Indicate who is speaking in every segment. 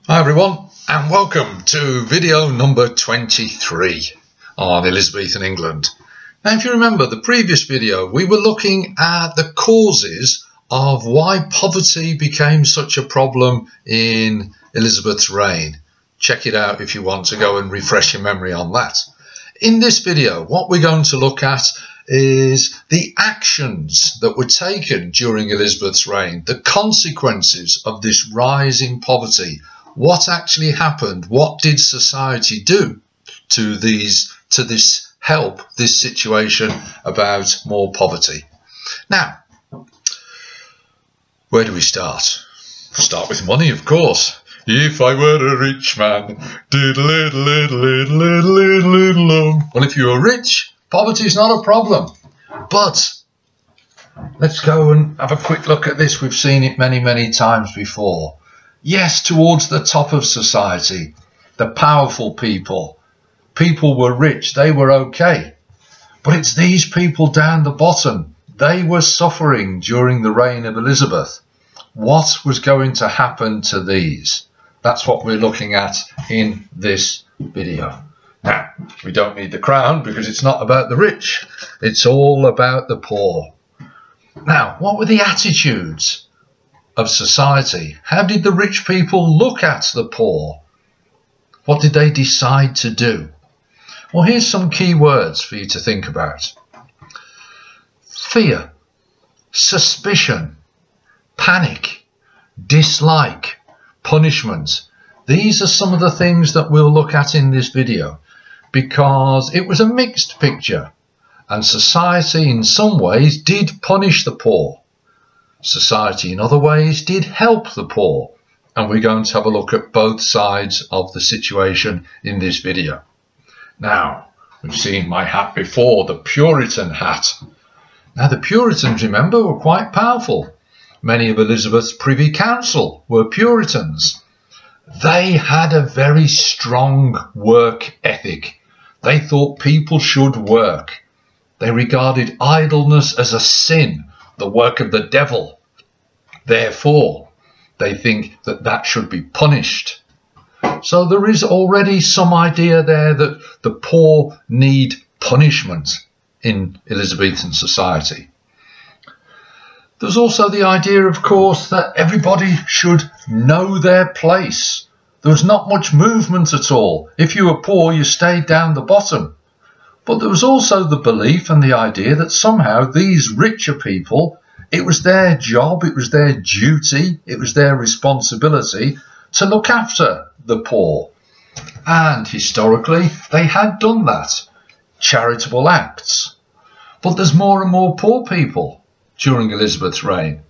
Speaker 1: Hi everyone, and welcome to video number 23 on Elizabethan England. Now if you remember the previous video, we were looking at the causes of why poverty became such a problem in Elizabeth's reign. Check it out if you want to go and refresh your memory on that. In this video, what we're going to look at is the actions that were taken during Elizabeth's reign, the consequences of this rise in poverty. What actually happened? What did society do to this situation about more poverty? Now, where do we start? Start with money, of course. If I were a rich man, well, if you were rich, poverty is not a problem. But let's go and have a quick look at this. We've seen it many, many times before. Yes, towards the top of society, the powerful people were rich, they were okay. But it's these people down the bottom, they were suffering during the reign of Elizabeth. What was going to happen to these? That's what we're looking at in this video. Now, we don't need the crown because it's not about the rich, it's all about the poor. Now, what were the attitudes of society? How did the rich people look at the poor? What did they decide to do? Well, here's some key words for you to think about. Fear, suspicion, panic, dislike, punishment. These are some of the things that we'll look at in this video because it was a mixed picture and society in some ways did punish the poor. Society in other ways did help the poor, and we're going to have a look at both sides of the situation in this video. Now, we've seen my hat before, the Puritan hat. Now the Puritans, remember, were quite powerful. Many of Elizabeth's Privy Council were Puritans. They had a very strong work ethic. They thought people should work. They regarded idleness as a sin, the work of the devil. Therefore, they think that that should be punished. So there is already some idea there that the poor need punishment in Elizabethan society. There's also the idea, of course, that everybody should know their place. There was not much movement at all. If you were poor, you stayed down the bottom. But there was also the belief and the idea that somehow these richer people, it was their job, it was their duty, it was their responsibility to look after the poor. And historically, they had done that, charitable acts. But there's more and more poor people during Elizabeth's reign.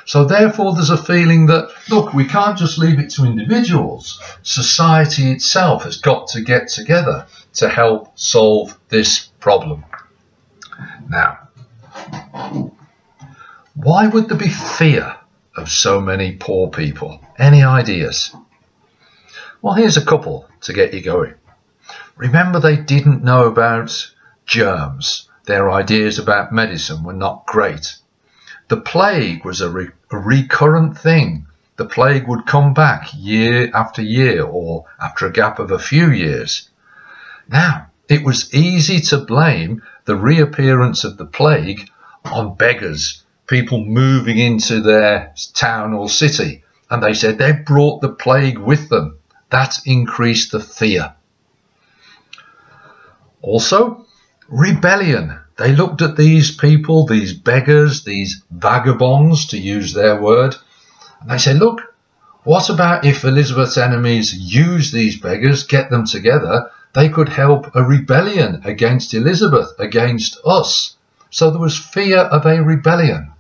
Speaker 1: So therefore, there's a feeling that, look, we can't just leave it to individuals. Society itself has got to get together to help solve this problem. Now, why would there be fear of so many poor people? Any ideas? Well, here's a couple to get you going. Remember, they didn't know about germs. Their ideas about medicine were not great. The plague was a recurrent thing. The plague would come back year after year or after a gap of a few years. Now, it was easy to blame the reappearance of the plague on beggars, people moving into their town or city, and they said they brought the plague with them. That increased the fear. Also, rebellion. They looked at these people, these beggars, these vagabonds, to use their word, and they said, look, what about if Elizabeth's enemies use these beggars, get them together, they could help a rebellion against Elizabeth, against us. So there was fear of a rebellion.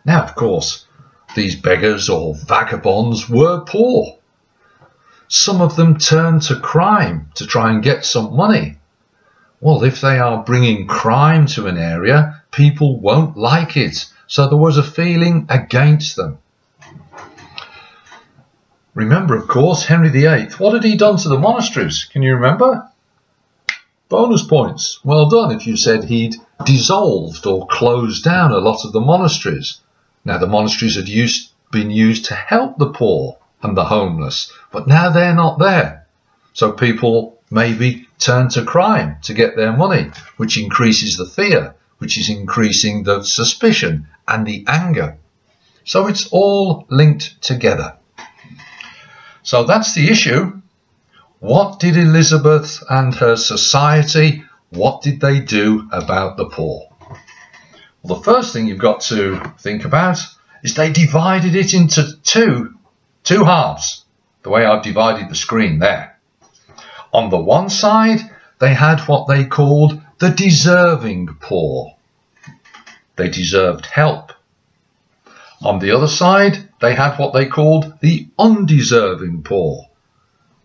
Speaker 1: Now, of course, these beggars or vagabonds were poor. Some of them turned to crime to try and get some money. Well, if they are bringing crime to an area, people won't like it. So there was a feeling against them. Remember, of course, Henry VIII. What had he done to the monasteries? Can you remember? Bonus points. Well done if you said he'd dissolved or closed down a lot of the monasteries. Now, the monasteries had been used to help the poor. and the homeless. But now they're not there. So people maybe turn to crime to get their money, which increases the fear, which is increasing the suspicion and the anger. So it's all linked together. So that's the issue. What did Elizabeth and her society, what did they do about the poor? Well, the first thing you've got to think about is they divided it into two halves, the way I've divided the screen there. On the one side, they had what they called the deserving poor. They deserved help. On the other side, they had what they called the undeserving poor.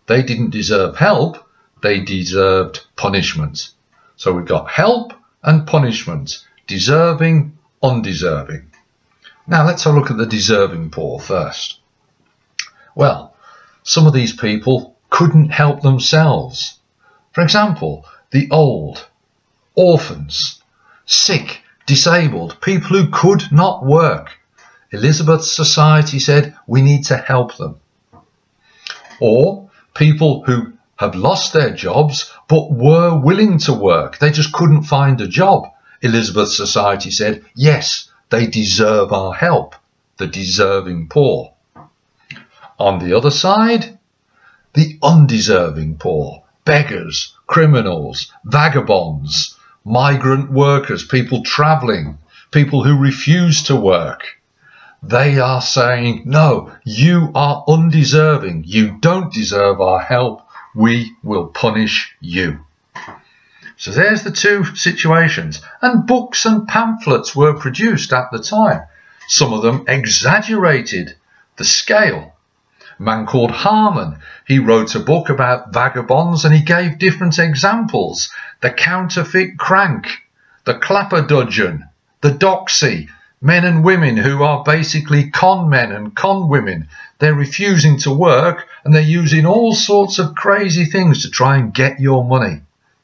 Speaker 1: They didn't deserve help, they deserved punishment. So we've got help and punishment, deserving, undeserving. Now let's have a look at the deserving poor first. Well, some of these people couldn't help themselves. For example, the old, orphans, sick, disabled, people who could not work. Elizabeth's society said, we need to help them. Or people who have lost their jobs but were willing to work. They just couldn't find a job. Elizabeth's society said, yes, they deserve our help, the deserving poor. On the other side, the undeserving poor, beggars, criminals, vagabonds, migrant workers, people travelling, people who refuse to work. They are saying, no, you are undeserving. You don't deserve our help. We will punish you. So there's the two situations. And books and pamphlets were produced at the time. Some of them exaggerated the scale. A man called Harman, he wrote a book about vagabonds and he gave different examples. The counterfeit crank, the clapperdudgeon, the doxy, men and women who are basically con men and con women. They're refusing to work and they're using all sorts of crazy things to try and get your money.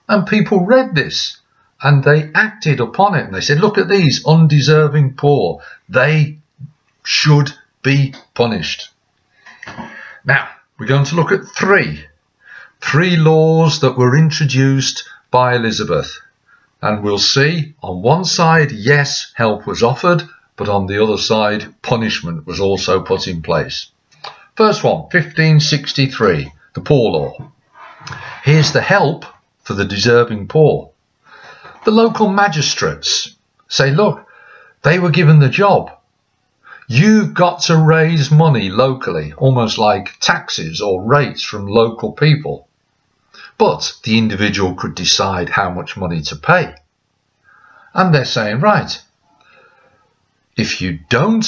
Speaker 1: And people read this and they acted upon it and they said, look at these undeserving poor. They should be punished. Now, we're going to look at three laws that were introduced by Elizabeth. And we'll see on one side, yes, help was offered, but on the other side, punishment was also put in place. First one, 1563, the Poor Law. Here's the help for the deserving poor. The local magistrates say, look, they were given the job. You've got to raise money locally, almost like taxes or rates from local people. But the individual could decide how much money to pay. And they're saying, right, if you don't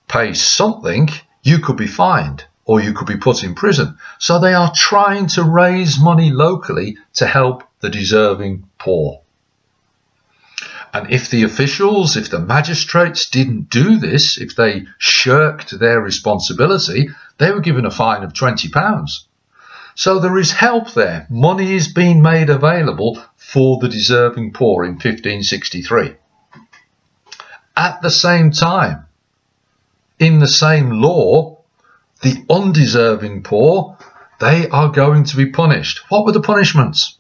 Speaker 1: pay something, you could be fined or you could be put in prison. So they are trying to raise money locally to help the deserving poor. And if the officials, if the magistrates didn't do this, if they shirked their responsibility, they were given a fine of £20. So there is help there. Money is being made available for the deserving poor in 1563. At the same time, in the same law, the undeserving poor, they are going to be punished. What were the punishments?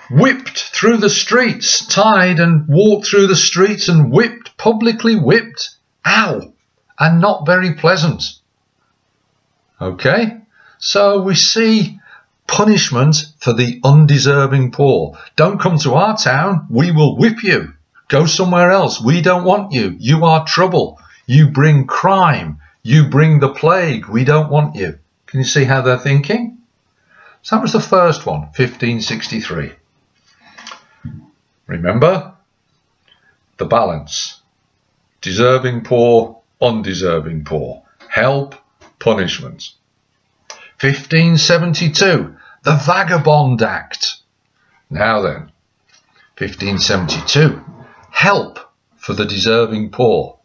Speaker 1: Whipped through the streets, tied and walked through the streets and whipped, publicly whipped. Ow! And not very pleasant. Okay? So we see punishment for the undeserving poor. Don't come to our town, we will whip you. Go somewhere else, we don't want you. You are trouble. You bring crime. You bring the plague. We don't want you. Can you see how they're thinking? So that was the first one, 1563. Remember the balance. Deserving poor, undeserving poor. Help, punishment. 1572, the Vagabond Act. Now then, 1572, help for the deserving poor.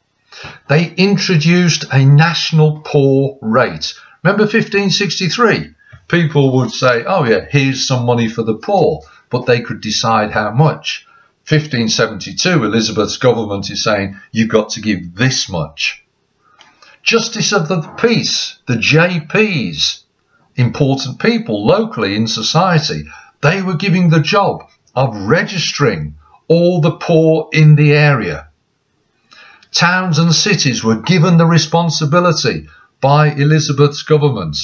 Speaker 1: They introduced a national poor rate. Remember 1563? People would say, oh yeah, here's some money for the poor, but they could decide how much. 1572, Elizabeth's government is saying, you've got to give this much. Justice of the peace, the JPs, important people locally in society, they were giving the job of registering all the poor in the area. Towns and cities were given the responsibility by Elizabeth's government.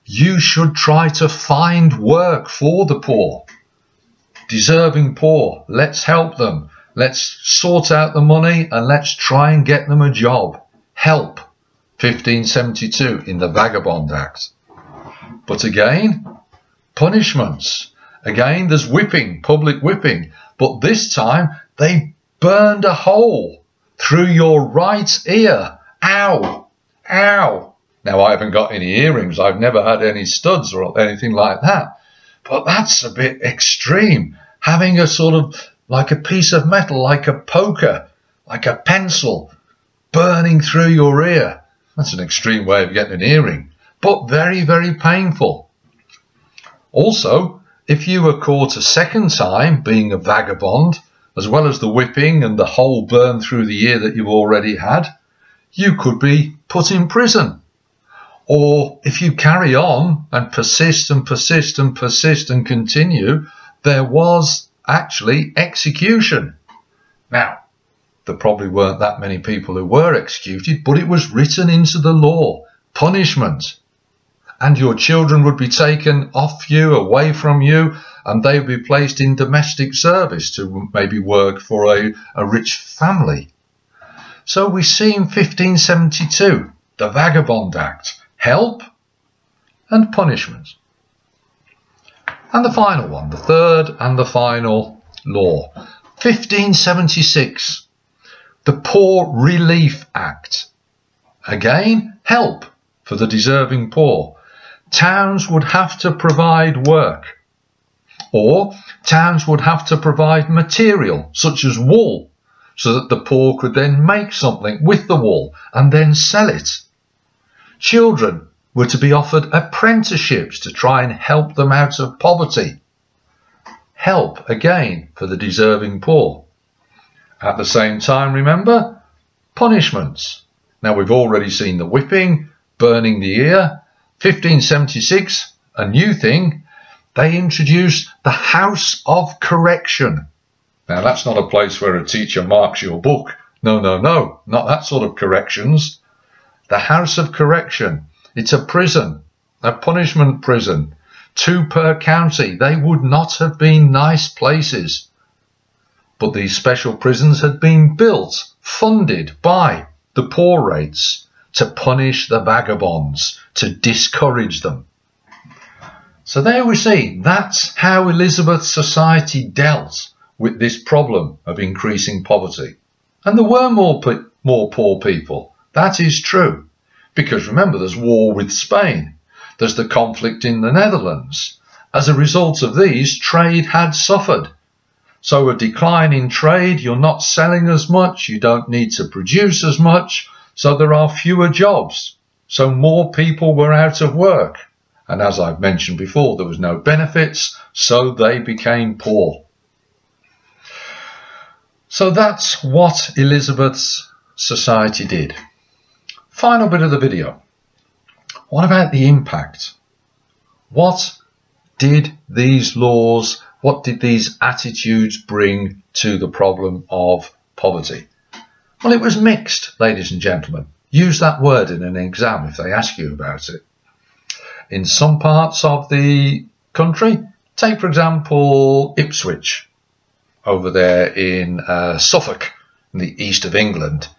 Speaker 1: You should try to find work for the poor, deserving poor. Let's help them. Let's sort out the money and let's try and get them a job. Help, 1572 in the Vagabond Act. But again, punishments. Again, there's whipping, public whipping. But this time, they burned a hole through your right ear. Ow! Ow! Now, I haven't got any earrings. I've never had any studs or anything like that. But that's a bit extreme. Having a sort of, like a piece of metal, like a poker, like a pencil, burning through your ear. That's an extreme way of getting an earring. But very, very painful. Also, if you were caught a second time being a vagabond, as well as the whipping and the hole burned through the ear that you've already had, you could be put in prison. Or if you carry on and persist and persist and persist and continue, there was actually execution. Now, there probably weren't that many people who were executed, but it was written into the law, punishment. And your children would be taken off you, away from you, and they would be placed in domestic service to maybe work for a rich family. So we see in 1572, the Vagabond Act, help and punishment. And the final one, the third and the final law, 1576, the Poor Relief Act. Again, help for the deserving poor. Towns would have to provide work, or towns would have to provide material such as wool, so that the poor could then make something with the wool and then sell it. Children were to be offered apprenticeships to try and help them out of poverty. Help, again, for the deserving poor. At the same time, remember, punishments. Now, we've already seen the whipping, burning the ear. 1576, a new thing, they introduced the House of Correction. Now, that's not a place where a teacher marks your book. No, no, no, not that sort of corrections. The House of Correction, it's a prison, a punishment prison, 2 per county. They would not have been nice places. But these special prisons had been built, funded by the poor rates to punish the vagabonds, to discourage them. So there we see, that's how Elizabeth's society dealt with this problem of increasing poverty. And there were more poor people. That is true. Because remember, there's war with Spain. There's the conflict in the Netherlands. As a result of these, trade had suffered. So a decline in trade, you're not selling as much, you don't need to produce as much, so there are fewer jobs. So more people were out of work. And as I've mentioned before, there was no benefits, so they became poor. So that's what Elizabeth's society did. Final bit of the video. What about the impact? What did these laws, what did these attitudes bring to the problem of poverty? Well, it was mixed, ladies and gentlemen. Use that word in an exam if they ask you about it. In some parts of the country, take for example Ipswich, over there in Suffolk, in the east of England.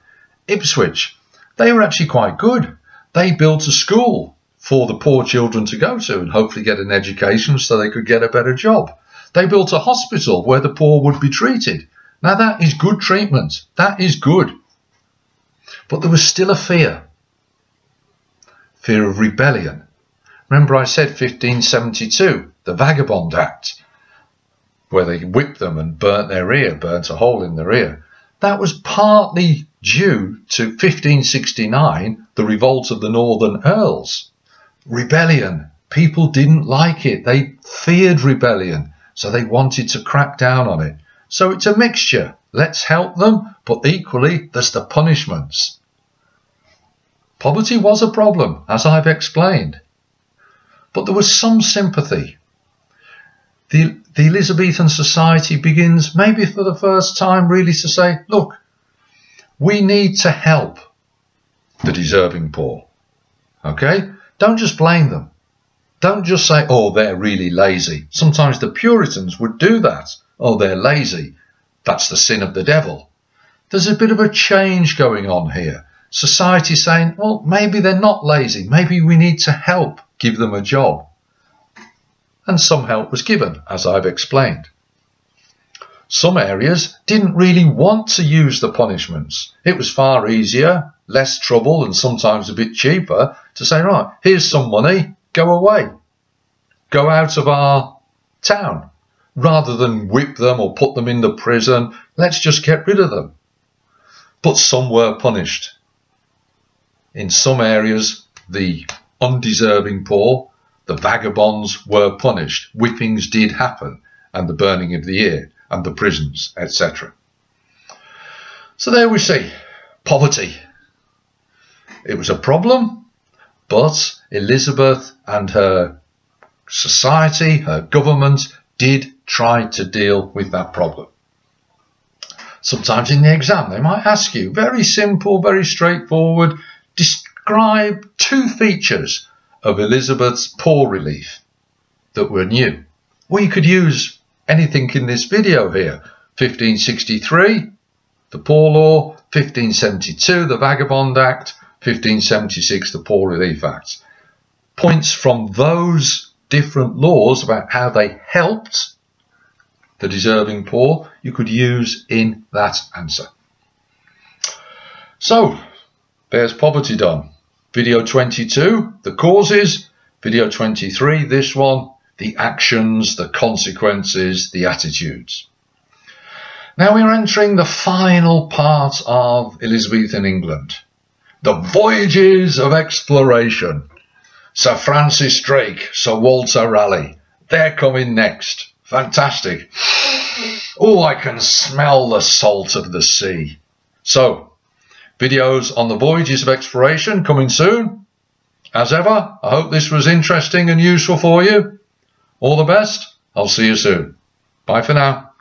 Speaker 1: Ipswich, they were actually quite good. They built a school for the poor children to go to and hopefully get an education so they could get a better job. They built a hospital where the poor would be treated. Now that is good treatment. That is good. But there was still a fear. Fear of rebellion. Remember I said 1572, the Vagabond Act, where they whipped them and burnt their ear, burnt a hole in their ear. That was partly due to 1569, the revolt of the Northern Earls. Rebellion. People didn't like it. They feared rebellion, so they wanted to crack down on it. So it's a mixture. Let's help them, but equally there's the punishments. Poverty was a problem, as I've explained. But there was some sympathy. The Elizabethan society begins, maybe for the first time, really to say, look, we need to help the deserving poor. Okay? Don't just blame them. Don't just say, oh, they're really lazy. Sometimes the Puritans would do that. Oh, they're lazy. That's the sin of the devil. There's a bit of a change going on here. Society saying, well, maybe they're not lazy. Maybe we need to help give them a job. And some help was given, as I've explained. Some areas didn't really want to use the punishments. It was far easier, less trouble, and sometimes a bit cheaper to say, right, here's some money, go away. Go out of our town. Rather than whip them or put them into prison, let's just get rid of them. But some were punished. In some areas, the undeserving poor, the vagabonds were punished. Whippings did happen, and the burning of the ear, and the prisons, etc. So there we see poverty. It was a problem, but Elizabeth and her society, her government, did try to deal with that problem. Sometimes in the exam they might ask you, very simple, very straightforward, describe 2 features of Elizabeth's poor relief that were new. Well, you could use anything in this video here. 1563, the Poor Law, 1572, the Vagabond Act, 1576, the Poor Relief Act. Points from those different laws about how they helped the deserving poor, you could use in that answer. So, there's poverty done. Video 22, the causes. Video 23, this one, the actions, the consequences, the attitudes. Now we're entering the final part of Elizabethan England. The voyages of exploration. Sir Francis Drake, Sir Walter Raleigh. They're coming next. Fantastic. Oh, I can smell the salt of the sea. So, videos on the voyages of exploration coming soon. As ever, I hope this was interesting and useful for you. All the best. I'll see you soon. Bye for now.